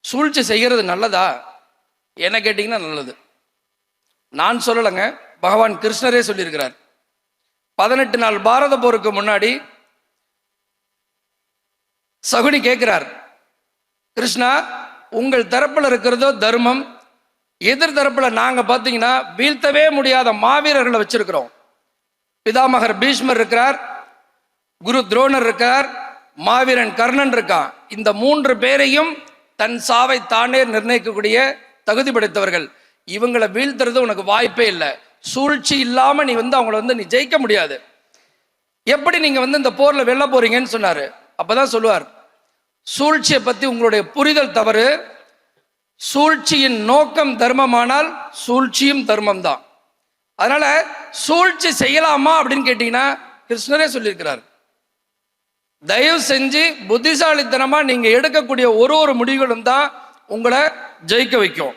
சூழ்ச்சி செய்கிறது நல்லதா என்ன கேட்டிங்கன்னா நல்லது. நான் சொல்லலைங்க, பகவான் கிருஷ்ணரே சொல்லியிருக்கிறார். 18 நாள் பாரத போருக்கு முன்னாடி சகுனி கேட்கிறார், கிருஷ்ணா உங்கள் தரப்புல இருக்கிறதோ தர்மம், எதிர் தரப்புல நாங்க பார்த்தீங்கன்னா வீழ்த்தவே முடியாத மாவீரர்களை வச்சிருக்கிறோம். பிதாமகர் பீஷ்மர் இருக்கிறார், குரு துரோணர் இருக்கார், மாவீரன் கர்ணன் இருக்கான். இந்த 3 பேரையும் தன் சாவை தானே நிர்ணயிக்கக்கூடிய தகுதி படைத்தவர்கள். இவங்களை வீழ்த்துறது உனக்கு வாய்ப்பே இல்லை. சூழ்ச்சி இல்லாம நீ அவங்கள நீ ஜெயிக்க முடியாது. எப்படி நீங்க இந்த போர்ல வெல்ல போறீங்கன்னு சொன்னாரு. அப்பதான் சொல்லுவார், சூழ்ச்சியை பத்தி உங்களுடைய புரிதல் தவறு. சூழ்ச்சியின் நோக்கம் தர்மமானால் சூழ்ச்சியும் தர்மம் தான். அதனால சூழ்ச்சி செய்யலாமா அப்படின்னு கேட்டீங்கன்னா கிருஷ்ணரே சொல்லியிருக்கிறார், தயவு செஞ்சு புத்திசாலித்தனமா நீங்க எடுக்கக்கூடிய ஒரு முடிவுகளும் தான் உங்களை ஜெயிக்க வைக்கும்.